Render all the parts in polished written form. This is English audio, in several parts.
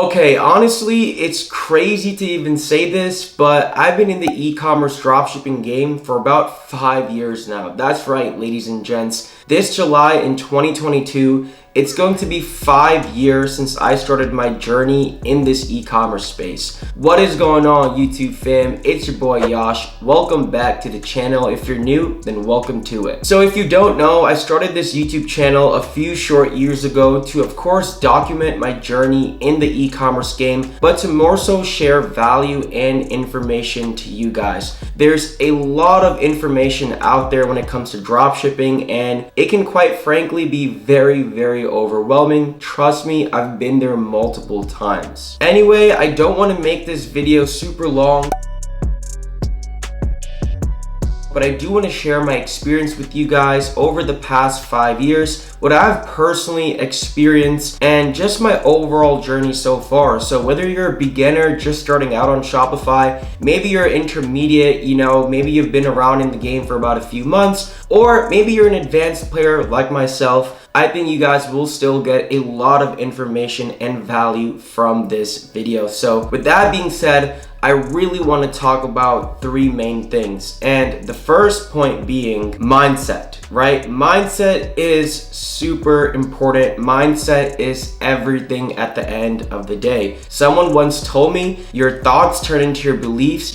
Okay, honestly, it's crazy to even say this, but I've been in the e-commerce dropshipping game for about 5 years now. That's right, ladies and gents. This July in 2022, it's going to be 5 years since I started my journey in this e-commerce space. What is going on, YouTube fam? It's your boy Yash. Welcome back to the channel. If you're new, then welcome to it. So if you don't know, I started this YouTube channel a few short years ago to, of course, document my journey in the e-commerce game, but to more so share value and information to you guys. There's a lot of information out there when it comes to dropshipping, and it can quite frankly be very overwhelming. Trust me, I've been there multiple times. Anyway, I don't want to make this video super long, but I do want to share my experience with you guys over the past 5 years, what I've personally experienced, and just my overall journey so far. So whether you're a beginner just starting out on Shopify, maybe you're intermediate, maybe you've been around in the game for about a few months, or maybe you're an advanced player like myself, I think you guys will still get a lot of information and value from this video. So with that being said, I really want to talk about 3 main things. And the first point being mindset, right? Mindset is super important. Mindset is everything at the end of the day. Someone once told me, your thoughts turn into your beliefs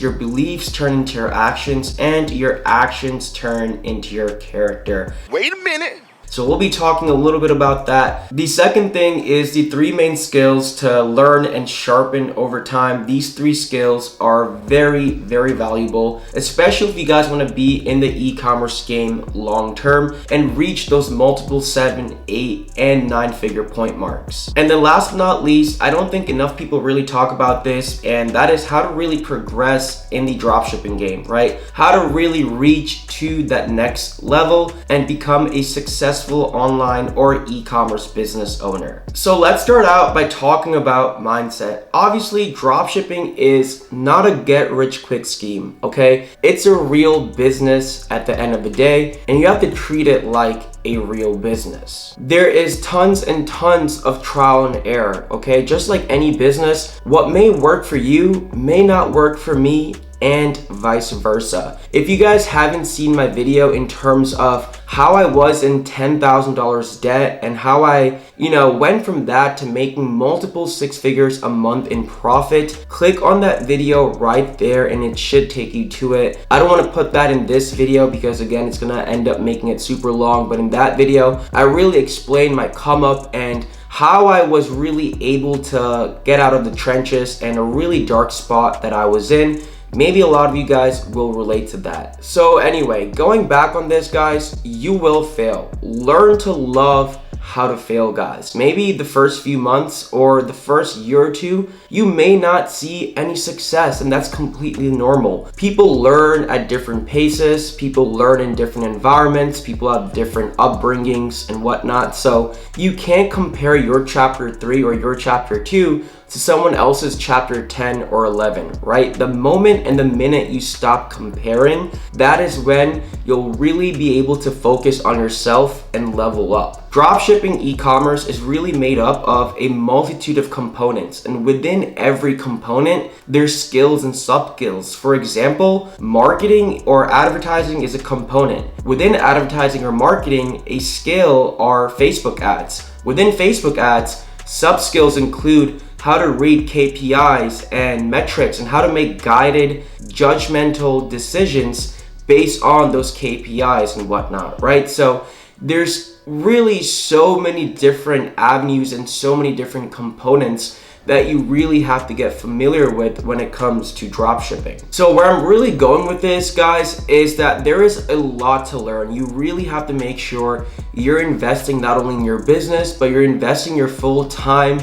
turn into your actions, and your actions turn into your character. Wait a minute. So we'll be talking a little bit about that. The second thing is the 3 main skills to learn and sharpen over time. These 3 skills are very valuable, especially if you guys want to be in the e-commerce game long term and reach those multiple 7, 8, and 9-figure point marks. And then last but not least, I don't think enough people really talk about this, and that is how to really progress in the dropshipping game, right? How to really reach to that next level and become a successful online or e-commerce business owner. So let's start out by talking about mindset. Obviously, dropshipping is not a get-rich-quick scheme, okay? It's a real business at the end of the day, and you have to treat it like a real business. There is tons and tons of trial and error, okay? Just like any business, what may work for you may not work for me, and vice versa. If you guys haven't seen my video in terms of how I was in $10,000 debt and how I, went from that to making multiple 6 figures a month in profit, click on that video right there and it should take you to it. I don't want to put that in this video because again, it's gonna end up making it super long, but in that video, I really explained my come up and how I was really able to get out of the trenches and a really dark spot that I was in. Maybe a lot of you guys will relate to that. So anyway, going back on this, guys, you will fail. Learn to love how to fail, guys. Maybe the first few months or the first year or 2, you may not see any success, and that's completely normal. People learn at different paces, people learn in different environments, people have different upbringings and whatnot. So you can't compare your chapter 3 or your chapter 2 to someone else's chapter 10 or 11, right? The moment and the minute you stop comparing, that is when you'll really be able to focus on yourself and level up. Dropshipping e-commerce is really made up of a multitude of components, and within every component, there's skills and sub-skills. For example, marketing or advertising is a component. Within advertising or marketing, a skill are Facebook ads. Within Facebook ads, sub-skills include how to read KPIs and metrics and how to make guided, judgmental decisions based on those KPIs and whatnot, right? So there's really so many different avenues and so many different components that you really have to get familiar with when it comes to dropshipping. So where I'm really going with this, guys, is that there is a lot to learn. You really have to make sure you're investing not only in your business, but you're investing your full time,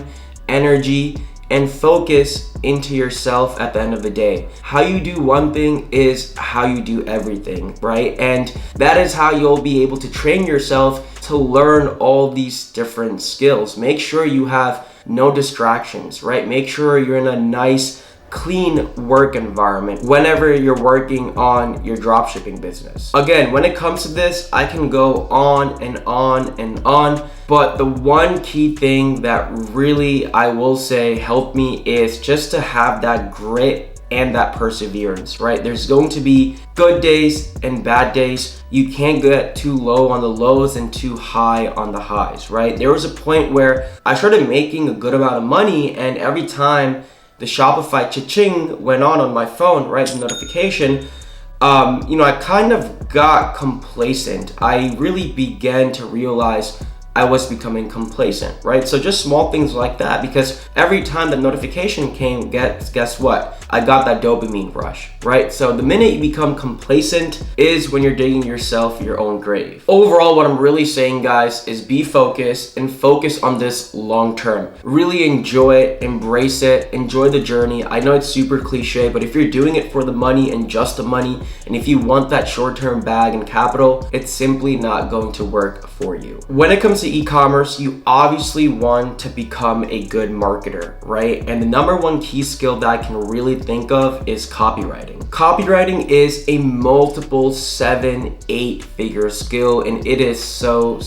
energy, and focus into yourself at the end of the day. How you do one thing is how you do everything, right? And that is how you'll be able to train yourself to learn all these different skills. Make sure you have no distractions, right? Make sure you're in a nice clean work environment whenever you're working on your dropshipping business. Again, when it comes to this, I can go on and on and on, but the one key thing that really I will say helped me is just to have that grit and that perseverance, right? There's going to be good days and bad days. You can't get too low on the lows and too high on the highs, right? There was a point where I started making a good amount of money, and every time the Shopify cha-ching went on my phone, right, the notification, I kind of got complacent. I really began to realize I was becoming complacent, right? So just small things like that, because every time the notification came, guess what? I got that dopamine rush, right? So the minute you become complacent is when you're digging yourself your own grave. Overall, what I'm really saying, guys, is be focused and focus on this long term. Really enjoy it, embrace it, enjoy the journey. I know it's super cliche, but if you're doing it for the money and just the money, and if you want that short-term bag and capital, it's simply not going to work for you. When it comes to e-commerce, you obviously want to become a good marketer, right? And the number one key skill that I can really think of is copywriting. Copywriting is a multiple 7-8 figure skill, and it is so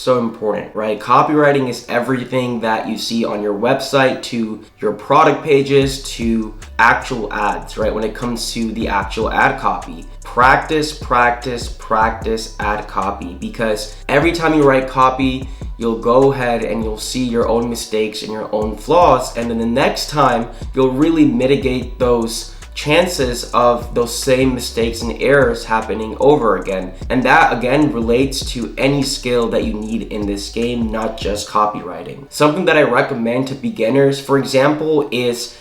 important, right? Copywriting is everything that you see on your website to your product pages to actual ads, right? When it comes to the actual ad copy, practice ad copy, because every time you write copy, you'll go ahead and you'll see your own mistakes and your own flaws, and then the next time you'll really mitigate those chances of those same mistakes and errors happening over again. And that again relates to any skill that you need in this game, not just copywriting. Something that I recommend to beginners, for example, is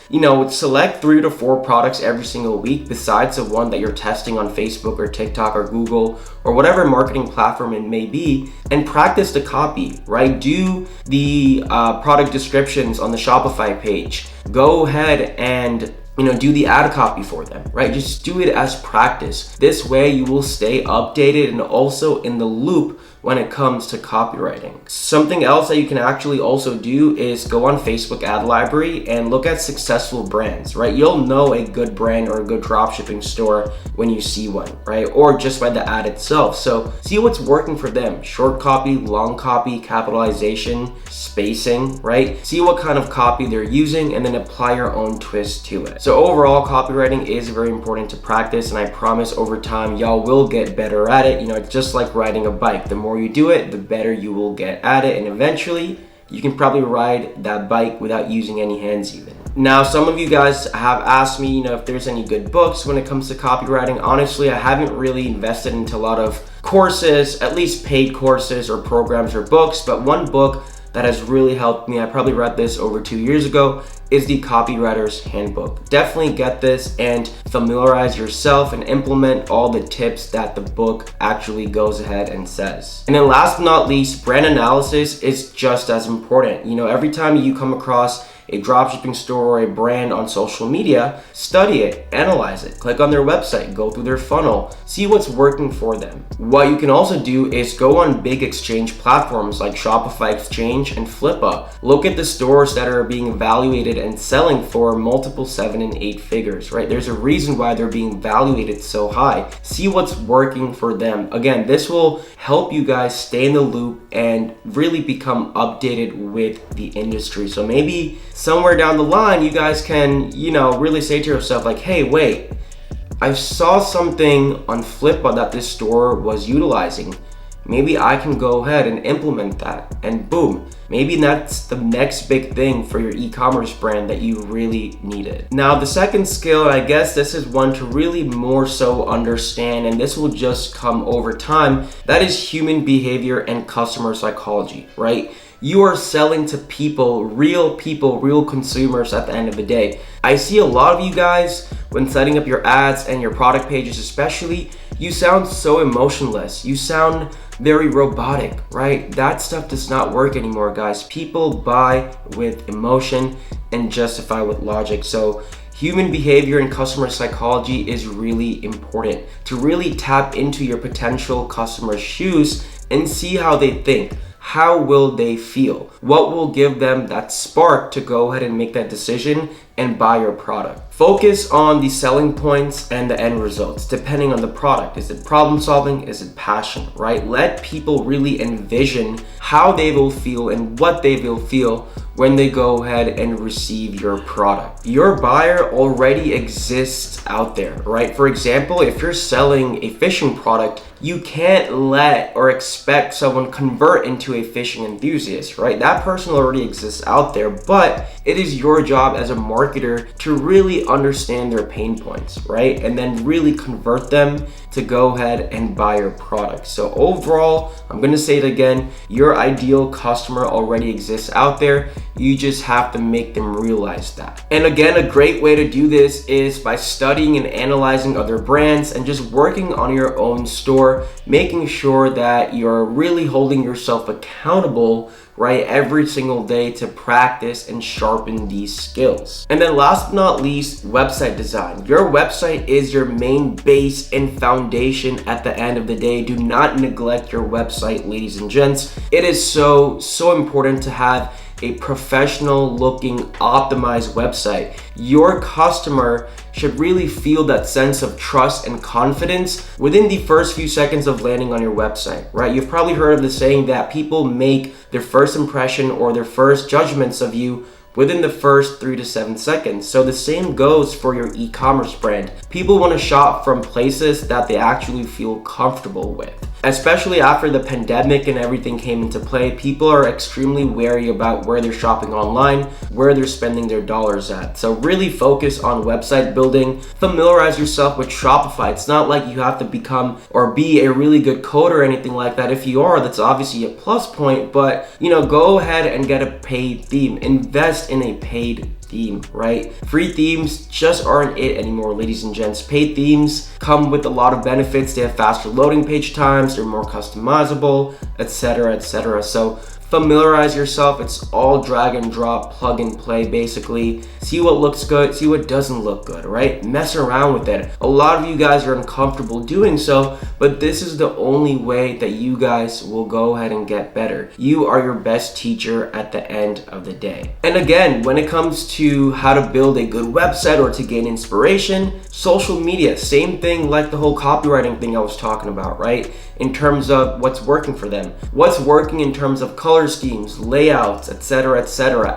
select 3 to 4 products every single week besides the one that you're testing on Facebook or TikTok or Google or whatever marketing platform it may be, and practice the copy, right? Do the product descriptions on the Shopify page. Go ahead and do the ad copy for them, right? Just do it as practice. This way you will stay updated and also in the loop when it comes to copywriting. Something else that you can actually also do is go on Facebook ad library and look at successful brands, right? You'll know a good brand or a good dropshipping store when you see one, right? Or just by the ad itself. So see what's working for them. Short copy, long copy, capitalization, spacing, right? See what kind of copy they're using and then apply your own twist to it. So overall, copywriting is very important to practice, and I promise over time y'all will get better at it. It's just like riding a bike. The more you do it, the better you will get at it, and eventually you can probably ride that bike without using any hands even. Now, some of you guys have asked me, if there's any good books when it comes to copywriting. Honestly, I haven't really invested into a lot of courses, at least paid courses or programs or books, but one book that has really helped me, I probably read this over 2 years ago, is the Copywriter's Handbook. Definitely get this and familiarize yourself and implement all the tips that the book actually goes ahead and says. And then last but not least, brand analysis is just as important. Every time you come across a dropshipping store or a brand on social media, study it, analyze it, click on their website, go through their funnel, see what's working for them. What you can also do is go on big exchange platforms like Shopify Exchange and Flippa. Look at the stores that are being evaluated and selling for multiple 7 and 8 figures, right? There's a reason why they're being evaluated so high. See what's working for them. Again, this will help you guys stay in the loop and really become updated with the industry. So maybe somewhere down the line, you guys can, really say to yourself like, hey, wait, I saw something on Flippa that this store was utilizing. Maybe I can go ahead and implement that, and boom, maybe that's the next big thing for your e-commerce brand that you really needed. Now, the second skill, and I guess this is one to really more so understand, and this will just come over time, that is human behavior and customer psychology, right? You are selling to people, real consumers at the end of the day. I see a lot of you guys, when setting up your ads and your product pages especially, you sound so emotionless. You sound very robotic, right? That stuff does not work anymore, guys. People buy with emotion and justify with logic. So human behavior and customer psychology is really important to really tap into your potential customer's shoes and see how they think. how will they feel? What will give them that spark to go ahead and make that decision and buy your product? Focus on the selling points and the end results, depending on the product. Is it problem solving? Is it passion, right? Let people really envision how they will feel and what they will feel when they go ahead and receive your product. Your buyer already exists out there, right? For example, if you're selling a fishing product, you can't let or expect someone convert into a fishing enthusiast, right? That person already exists out there, but it is your job as a marketer to really understand their pain points, right? And then really convert them to go ahead and buy your product. So overall, I'm gonna say it again, your ideal customer already exists out there. You just have to make them realize that. And again, a great way to do this is by studying and analyzing other brands and just working on your own store, making sure that you're really holding yourself accountable, right, every single day to practice and sharpen these skills. And then last but not least, website design. Your website is your main base and foundation at the end of the day. Do not neglect your website, ladies and gents. It is so important to have a professional looking optimized website. Your customer should really feel that sense of trust and confidence within the first few seconds of landing on your website, right? You've probably heard of the saying that people make their first impression or their first judgments of you within the first 3 to 7 seconds. So the same goes for your e-commerce brand. People want to shop from places that they actually feel comfortable with. Especially after the pandemic and everything came into play, people are extremely wary about where they're shopping online, where they're spending their dollars at. So really focus on website building, familiarize yourself with Shopify. It's not like you have to become or be a really good coder or anything like that. If you are, that's obviously a plus point, but go ahead and get a paid theme. Invest in a paid theme, right? Free themes just aren't it anymore, ladies and gents. Paid themes come with a lot of benefits. They have faster loading page times, they're more customizable, etc. So familiarize yourself. It's all drag and drop, plug and play basically. See what looks good, see what doesn't look good, right? Mess around with it. A lot of you guys are uncomfortable doing so, but this is the only way that you guys will go ahead and get better. You are your best teacher at the end of the day. And again, when it comes to how to build a good website or to gain inspiration, social media, same thing like the whole copywriting thing I was talking about, right? In terms of what's working for them, what's working in terms of color schemes, layouts, etc.,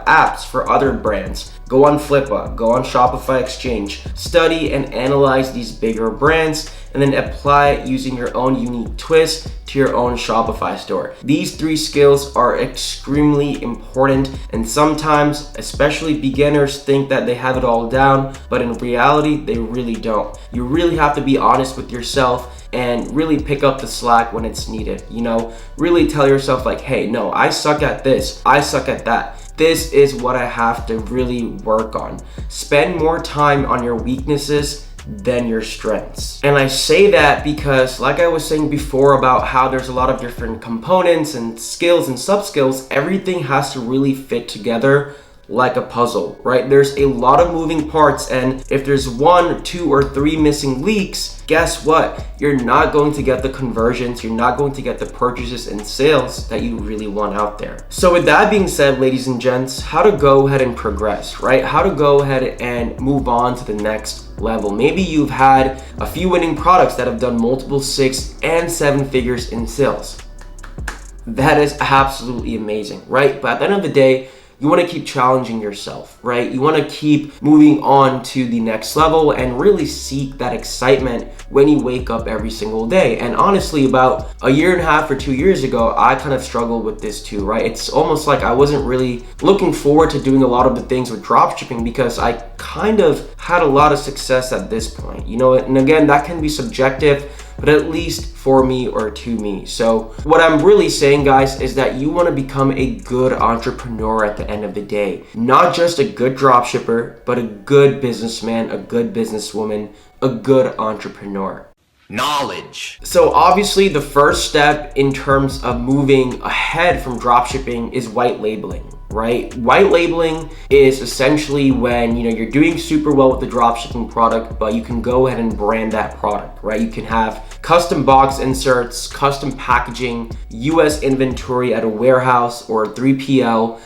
apps for other brands. Go on Flippa, go on Shopify Exchange, study and analyze these bigger brands, and then apply it using your own unique twist to your own Shopify store. These 3 skills are extremely important, and sometimes, especially beginners, think that they have it all down, but in reality, they really don't. You really have to be honest with yourself and really pick up the slack when it's needed. Really tell yourself like, hey, no, I suck at this, I suck at that. This is what I have to really work on. Spend more time on your weaknesses than your strengths. And I say that because, like I was saying before about how there's a lot of different components and skills and sub-skills, everything has to really fit together like a puzzle, right? There's a lot of moving parts, and if there's 1, 2, or 3 missing leaks, guess what? You're not going to get the conversions, you're not going to get the purchases and sales that you really want out there. So with that being said, ladies and gents, how to go ahead and progress, right? How to go ahead and move on to the next level. Maybe you've had a few winning products that have done multiple 6 and 7 figures in sales. That is absolutely amazing, right? But at the end of the day, you want to keep challenging yourself, right? You want to keep moving on to the next level and really seek that excitement when you wake up every single day. And honestly, about a year and a half or 2 years ago, I kind of struggled with this too, right? It's almost like I wasn't really looking forward to doing a lot of the things with dropshipping because I kind of had a lot of success at this point, and again, that can be subjective, but at least for me or to me. So what I'm really saying, guys, is that you want to become a good entrepreneur at the end of the day. Not just a good dropshipper, but a good businessman, a good businesswoman, a good entrepreneur. Knowledge. So obviously the first step in terms of moving ahead from dropshipping is white labeling. right? White labeling is essentially when, you're doing super well with the dropshipping product, but you can go ahead and brand that product, right? You can have custom box inserts, custom packaging, US inventory at a warehouse or 3PL,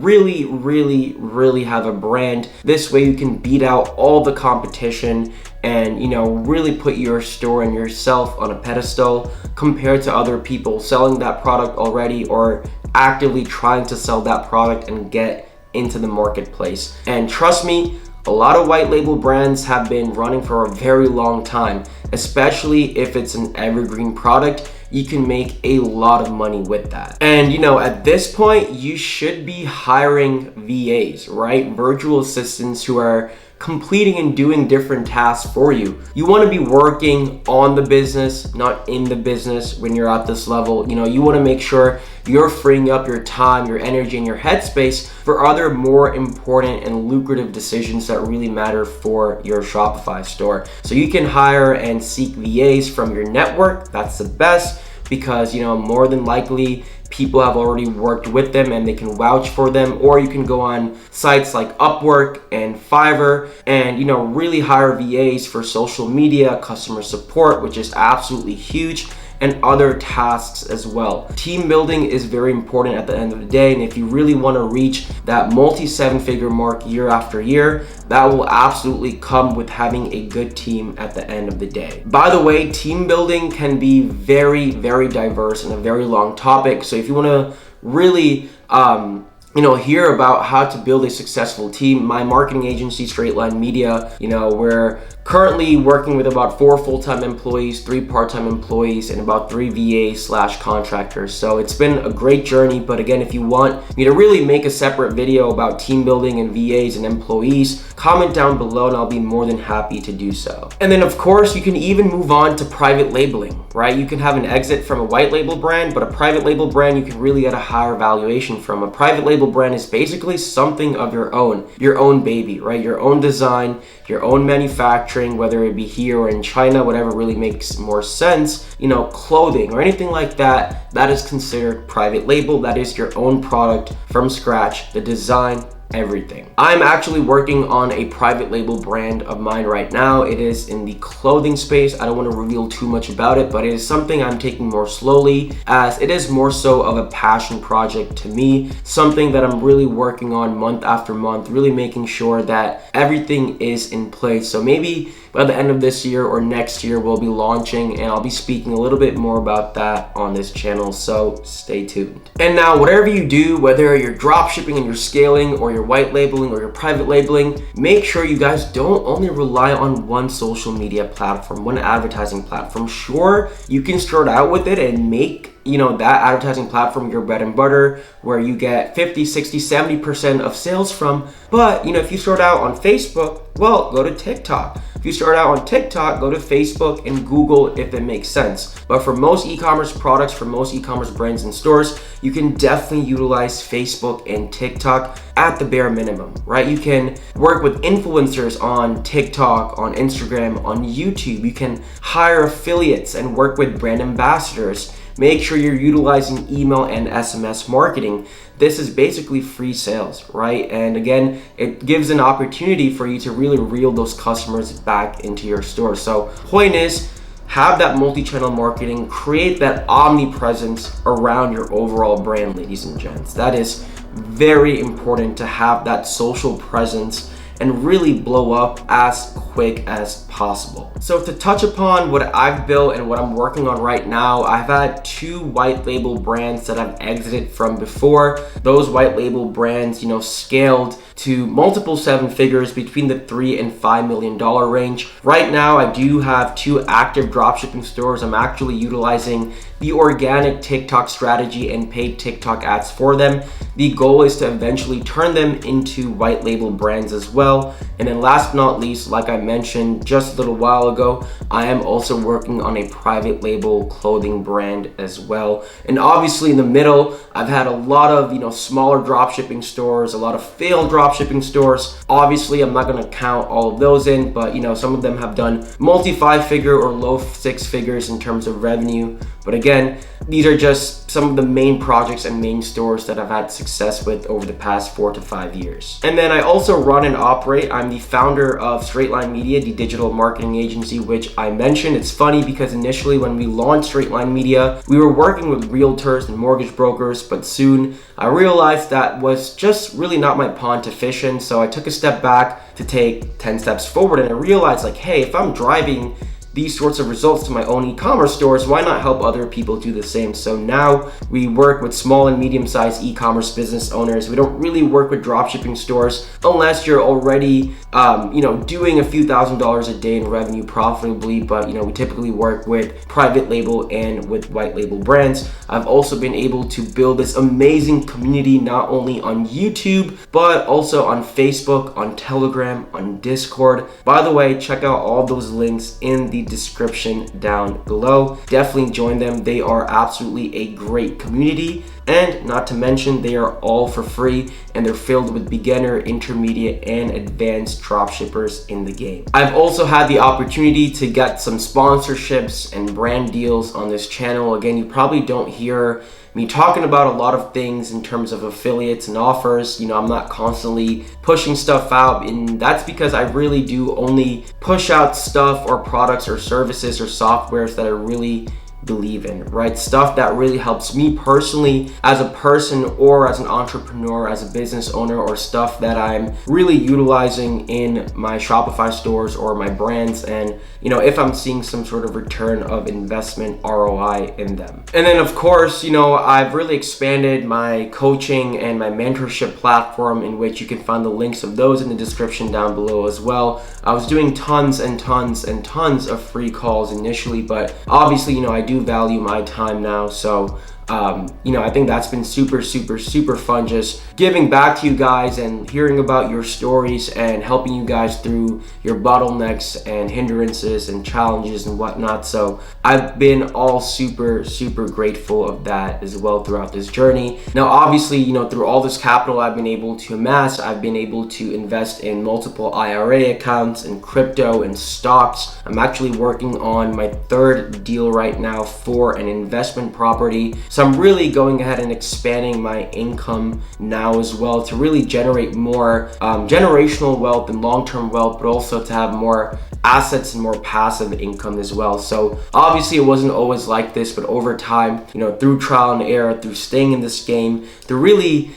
really have a brand. This way you can beat out all the competition and really put your store and yourself on a pedestal compared to other people selling that product already or actively trying to sell that product and get into the marketplace. And trust me, a lot of white label brands have been running for a very long time, especially if it's an evergreen product. You can make a lot of money with that. And at this point, you should be hiring VAs, right? Virtual assistants who are completing and doing different tasks for you. You want to be working on the business, not in the business when you're at this level. You want to make sure you're freeing up your time, your energy, and your headspace for other more important and lucrative decisions that really matter for your Shopify store. So you can hire and seek VAs from your network. That's the best because, more than likely people have already worked with them and they can vouch for them. Or you can go on sites like Upwork and Fiverr and really hire VAs for social media, customer support, which is absolutely huge, and other tasks as well. Team building is very important at the end of the day, and if you really want to reach that multi-7-figure mark year after year, that will absolutely come with having a good team at the end of the day. By the way, team building can be very, very diverse and a very long topic. So if you want to really hear about how to build a successful team, my marketing agency, Straight Line Media, we're currently working with about 4 full-time employees, 3 part-time employees, and about 3 VA/contractors. So it's been a great journey. But again, if you want me to really make a separate video about team building and VAs and employees, comment down below and I'll be more than happy to do so. And then of course, you can even move on to private labeling, right? You can have an exit from a white label brand, but a private label brand, you can really get a higher valuation from. A private label brand is basically something of your own baby, right? Your own design, your own manufacturing, whether it be here or in China, whatever really makes more sense, clothing or anything like that, that is considered private label. That is your own product from scratch, the design, everything. I'm actually working on a private label brand of mine right now. It is in the clothing space. I don't want to reveal too much about it, but it is something I'm taking more slowly as it is more so of a passion project to me, something that I'm really working on month after month, really making sure that everything is in place. So maybe by the end of this year or next year, we'll be launching and I'll be speaking a little bit more about that on this channel. So stay tuned. And now whatever you do, whether you're drop shipping and you're scaling or you're white labeling or you're private labeling, make sure you guys don't only rely on one social media platform, one advertising platform. Sure, you can start out with it and make that advertising platform your bread and butter where you get 50, 60, 70% of sales from. But if you start out on Facebook, well, go to TikTok. If you start out on TikTok, go to Facebook and Google if it makes sense. But for most e-commerce products, for most e-commerce brands and stores, you can definitely utilize Facebook and TikTok at the bare minimum, right? You can work with influencers on TikTok, on Instagram, on YouTube. You can hire affiliates and work with brand ambassadors. Make sure you're utilizing email and SMS marketing. This is basically free sales, right? And again, it gives an opportunity for you to really reel those customers back into your store. So point is, have that multi-channel marketing, create that omnipresence around your overall brand, ladies and gents. That is very important to have that social presence and really blow up as quick as possible. So to touch upon what I've built and what I'm working on right now, I've had 2 white label brands that I've exited from before. Those white label brands, scaled to multiple 7 figures between the $3 and $5 million range. Right now, I do have 2 active dropshipping stores. I'm actually utilizing the organic TikTok strategy and paid TikTok ads for them. The goal is to eventually turn them into white label brands as well. And then last but not least, like I mentioned just a little while ago, I am also working on a private label clothing brand as well. And obviously in the middle, I've had a lot of, smaller dropshipping stores, a lot of failed dropshipping stores. Obviously, I'm not gonna count all of those in, but some of them have done multi 5-figure or low 6 figures in terms of revenue. But again, again, these are just some of the main projects and main stores that I've had success with over the past 4 to 5 years. And then I also run and operate. I'm the founder of Straight Line Media, the digital marketing agency, which I mentioned. It's funny because initially when we launched Straight Line Media, we were working with realtors and mortgage brokers, but soon I realized that was just really not my pond to fish in. So I took a step back to take 10 steps forward, and I realized like, hey, if I'm driving these sorts of results to my own e-commerce stores, why not help other people do the same? So now we work with small and medium-sized e-commerce business owners. We don't really work with dropshipping stores unless you're already doing a few $1,000s a day in revenue profitably, but we typically work with private label and with white label brands. I've also been able to build this amazing community not only on YouTube but also on Facebook, on Telegram, on Discord. By the way, check out all those links in the description down below. Definitely join them. They are absolutely a great community, and not to mention they are all for free, and they're filled with beginner, intermediate, and advanced dropshippers in the game. I've also had the opportunity to get some sponsorships and brand deals on this channel. Again, you probably don't hear me talking about a lot of things in terms of affiliates and offers. I'm not constantly pushing stuff out, and that's because I really do only push out stuff or products or services or softwares that I really believe in, right? Stuff that really helps me personally as a person or as an entrepreneur, as a business owner, or stuff that I'm really utilizing in my Shopify stores or my brands, and if I'm seeing some sort of return of investment ROI in them. And then of course, I've really expanded my coaching and my mentorship platform, in which you can find the links of those in the description down below as well. I was doing tons and tons and tons of free calls initially, but obviously, I do value my time now. So I think that's been super fun, just giving back to you guys and hearing about your stories and helping you guys through your bottlenecks and hindrances and challenges and whatnot. So I've been all super grateful of that as well throughout this journey. Now obviously, through all this capital I've been able to amass, I've been able to invest in multiple IRA accounts and crypto and stocks. I'm actually working on my 3rd deal right now for an investment property. So I'm really going ahead and expanding my income now as well to really generate more generational wealth and long-term wealth, but also to have more assets and more passive income as well. So obviously it wasn't always like this, but over time, through trial and error, through staying in this game, through really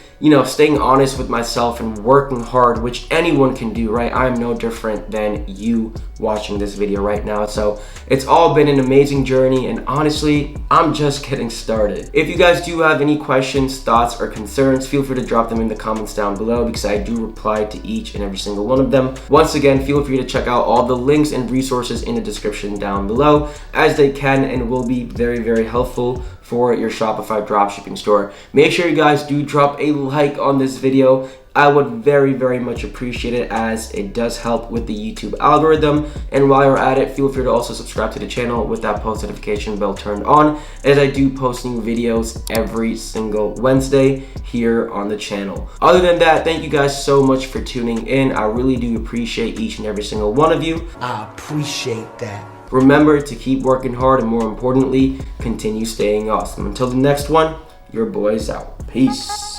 staying honest with myself and working hard, which anyone can do, right? I'm no different than you watching this video right now. So it's all been an amazing journey, and honestly, I'm just getting started. If you guys do have any questions, thoughts, or concerns, feel free to drop them in the comments down below, because I do reply to each and every single one of them. Once again, feel free to check out all the links and resources in the description down below, as they can and will be very helpful for your Shopify dropshipping store. Make sure you guys do drop a like on this video. I would very much appreciate it, as it does help with the YouTube algorithm. And while you're at it, feel free to also subscribe to the channel with that post notification bell turned on, as I do post new videos every single Wednesday here on the channel. Other than that, thank you guys so much for tuning in. I really do appreciate each and every single one of you. I appreciate that. Remember to keep working hard, and more importantly, continue staying awesome. Until the next one, your boy's out. Peace.